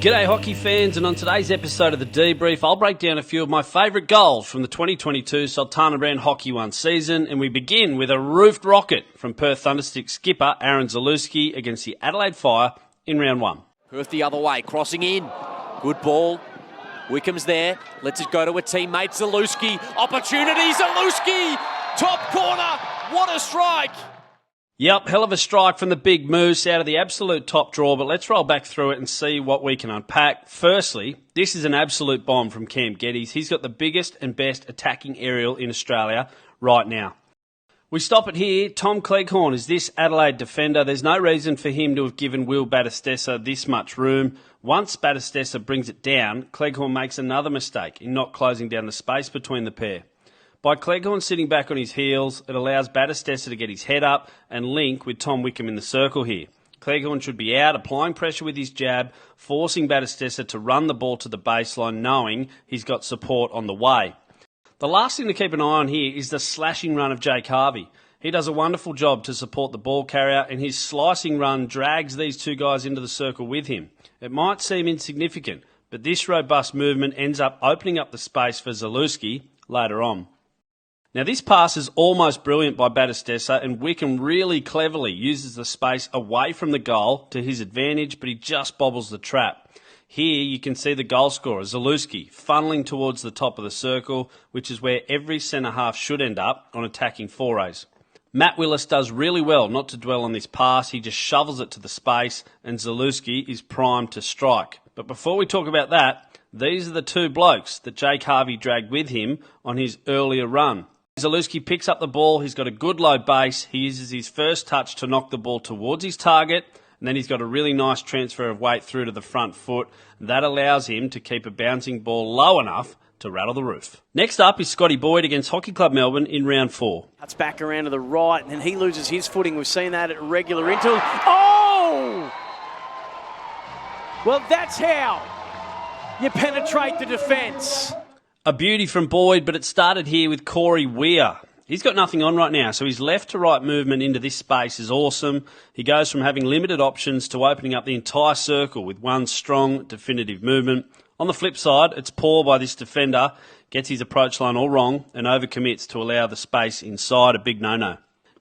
G'day hockey fans, and on today's episode of the Debrief, I'll break down a few of my favourite goals from the 2022 Sultana Brand Hockey 1 season, and we begin with a roofed rocket from Perth Thundersticks skipper Aaron Zalewski against the Adelaide Fire in round 1. Perth the other way, crossing in. Good ball. Wickham's there. Lets it go to a teammate, Zalewski. Opportunity, Zalewski! Top corner! What a strike! Yep, hell of a strike from the big moose out of the absolute top draw, but let's roll back through it and see what we can unpack. Firstly, this is an absolute bomb from Cam Geddes. He's got the biggest and best attacking aerial in Australia right now. We stop it here. Tom Cleghorn is this Adelaide defender. There's no reason for him to have given Will Battistessa this much room. Once Battistessa brings it down, Cleghorn makes another mistake in not closing down the space between the pair. By Cleghorn sitting back on his heels, it allows Battistessa to get his head up and link with Tom Wickham in the circle here. Cleghorn should be out, applying pressure with his jab, forcing Battistessa to run the ball to the baseline, knowing he's got support on the way. The last thing to keep an eye on here is the slashing run of Jake Harvey. He does a wonderful job to support the ball carrier, and his slicing run drags these two guys into the circle with him. It might seem insignificant, but this robust movement ends up opening up the space for Zalewski later on. Now this pass is almost brilliant by Battistessa, and Wickham really cleverly uses the space away from the goal to his advantage, but he just bobbles the trap. Here you can see the goal scorer, Zalewski, funneling towards the top of the circle, which is where every centre-half should end up on attacking forays. Matt Willis does really well not to dwell on this pass. He just shovels it to the space, and Zalewski is primed to strike. But before we talk about that, these are the two blokes that Jake Harvey dragged with him on his earlier run. Zalewski picks up the ball, he's got a good low base, he uses his first touch to knock the ball towards his target, and then he's got a really nice transfer of weight through to the front foot. That allows him to keep a bouncing ball low enough to rattle the roof. Next up is Scotty Boyd against Hockey Club Melbourne in round 4. Cuts back around to the right, and then he loses his footing. We've seen that at regular intervals. Oh! Well, that's how you penetrate the defence. A beauty from Boyd, but it started here with Corey Weir. He's got nothing on right now, so his left to right movement into this space is awesome. He goes from having limited options to opening up the entire circle with one strong, definitive movement. On the flip side, it's poor by this defender, gets his approach line all wrong and overcommits to allow the space inside, a big no-no.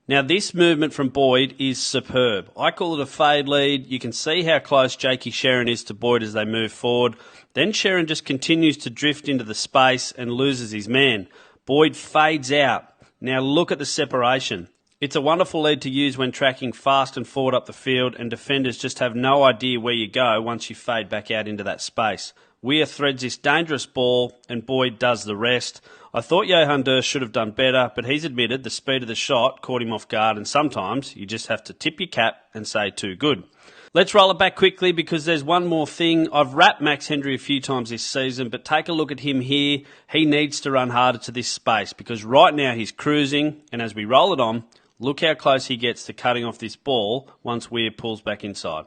Now this movement from Boyd is superb. I call it a fade lead. You can see how close Jakey Sherrin is to Boyd as they move forward. Then Sherrin just continues to drift into the space and loses his man. Boyd fades out. Now look at the separation. It's a wonderful lead to use when tracking fast and forward up the field, and defenders just have no idea where you go once you fade back out into that space. Weir threads this dangerous ball, and Boyd does the rest. I thought Johan Durst should have done better, but he's admitted the speed of the shot caught him off guard, and sometimes you just have to tip your cap and say too good. Let's roll it back quickly because there's one more thing. I've rapped Max Hendry a few times this season, but take a look at him here. He needs to run harder to this space because right now he's cruising, and as we roll it on, look how close he gets to cutting off this ball once Weir pulls back inside.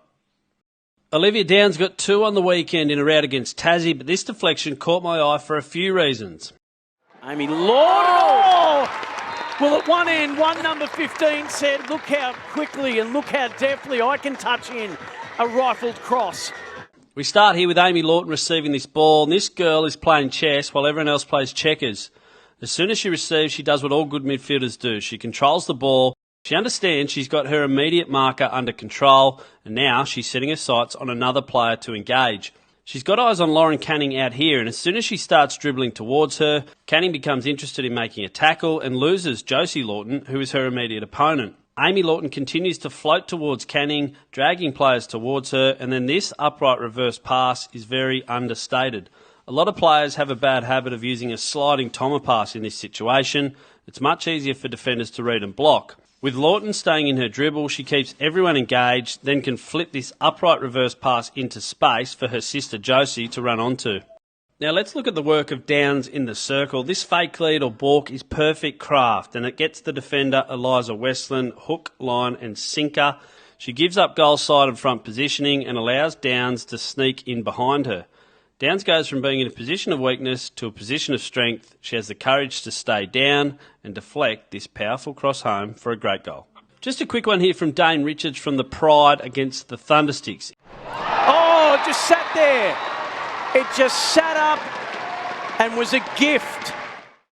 Olivia Downs got 2 on the weekend in a rout against Tassie, but this deflection caught my eye for a few reasons. Amy Lord! Oh! Well, at one end, one number 15 said, look how quickly and look how deftly I can touch in a rifled cross. We start here with Amy Lawton receiving this ball. This girl is playing chess while everyone else plays checkers. As soon as she receives, she does what all good midfielders do. She controls the ball. She understands she's got her immediate marker under control, and now she's setting her sights on another player to engage. She's got eyes on Lauren Canning out here, and as soon as she starts dribbling towards her, Canning becomes interested in making a tackle and loses Josie Lawton, who is her immediate opponent. Amy Lawton continues to float towards Canning, dragging players towards her, and then this upright reverse pass is very understated. A lot of players have a bad habit of using a sliding Toma pass in this situation. It's much easier for defenders to read and block. With Lawton staying in her dribble, she keeps everyone engaged, then can flip this upright reverse pass into space for her sister Josie to run onto. Now let's look at the work of Downs in the circle. This fake lead or balk is perfect craft, and it gets the defender Eliza Westland hook, line and sinker. She gives up goal side and front positioning and allows Downs to sneak in behind her. Downs goes from being in a position of weakness to a position of strength. She has the courage to stay down and deflect this powerful cross home for a great goal. Just a quick one here from Dane Richards from the Pride against the Thundersticks. Oh, just sat there. It just sat up and was a gift.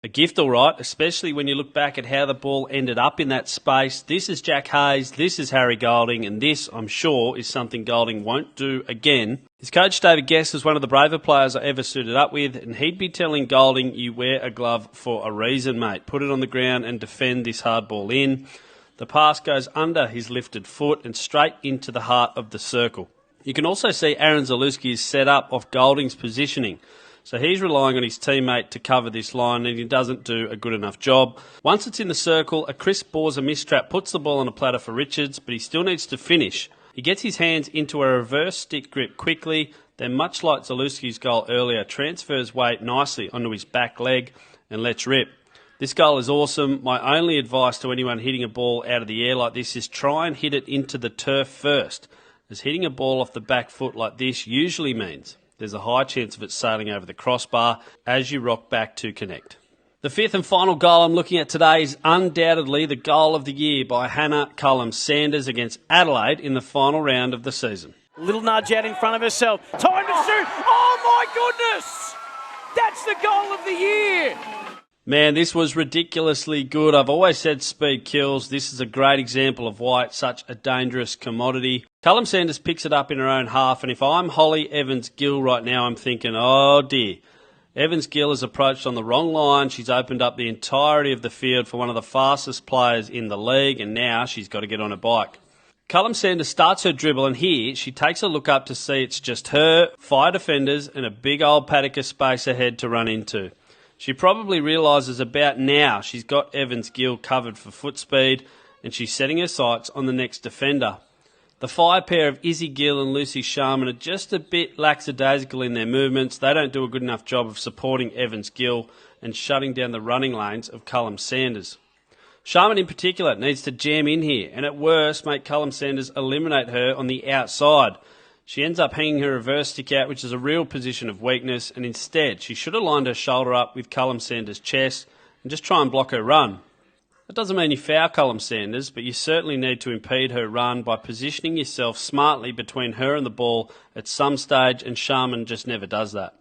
A gift, all right, especially when you look back at how the ball ended up in that space. This is Jack Hayes, this is Harry Golding, and this, I'm sure, is something Golding won't do again. His coach, David Guest, is one of the braver players I ever suited up with, and he'd be telling Golding, you wear a glove for a reason, mate. Put it on the ground and defend this hard ball in. The pass goes under his lifted foot and straight into the heart of the circle. You can also see Aaron Zalewski is set up off Golding's positioning. So he's relying on his teammate to cover this line, and he doesn't do a good enough job. Once it's in the circle, a Chris Borza mistrap puts the ball on a platter for Richards, but he still needs to finish. He gets his hands into a reverse stick grip quickly, then much like Zalewski's goal earlier, transfers weight nicely onto his back leg and lets rip. This goal is awesome. My only advice to anyone hitting a ball out of the air like this is try and hit it into the turf first, as hitting a ball off the back foot like this usually means there's a high chance of it sailing over the crossbar as you rock back to connect. The fifth and final goal I'm looking at today is undoubtedly the goal of the year by Hannah Cullum-Sanders against Adelaide in the final round of the season. Little nudge out in front of herself. Time to shoot. Oh, my goodness! That's the goal of the year! Man, this was ridiculously good. I've always said speed kills. This is a great example of why it's such a dangerous commodity. Cullum-Sanders picks it up in her own half, and if I'm Holly Evans-Gill right now, I'm thinking, oh dear. Evans-Gill has approached on the wrong line. She's opened up the entirety of the field for one of the fastest players in the league, and now she's got to get on a bike. Cullum-Sanders starts her dribble, and here she takes a look up to see it's just her, 5 defenders, and a big old paddock of space ahead to run into. She probably realises about now she's got Evans-Gill covered for foot speed, and she's setting her sights on the next defender. The 5 pair of Izzy Gill and Lucy Sharman are just a bit lackadaisical in their movements. They don't do a good enough job of supporting Evans-Gill and shutting down the running lanes of Cullum-Sanders. Sharman in particular needs to jam in here, and at worst make Cullum-Sanders eliminate her on the outside. She ends up hanging her reverse stick out, which is a real position of weakness, and instead she should have lined her shoulder up with Cullum-Sanders' chest and just try and block her run. That doesn't mean you foul Cullum-Sanders, but you certainly need to impede her run by positioning yourself smartly between her and the ball at some stage, and Sharman just never does that.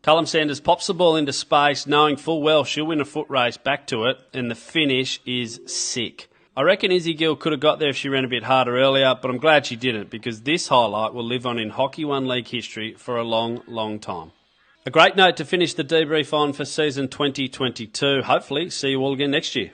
Cullum-Sanders pops the ball into space, knowing full well she'll win a foot race back to it, and the finish is sick. I reckon Izzy Gill could have got there if she ran a bit harder earlier, but I'm glad she didn't, because this highlight will live on in Hockey One League history for a long, long time. A great note to finish the debrief on for season 2022. Hopefully see you all again next year.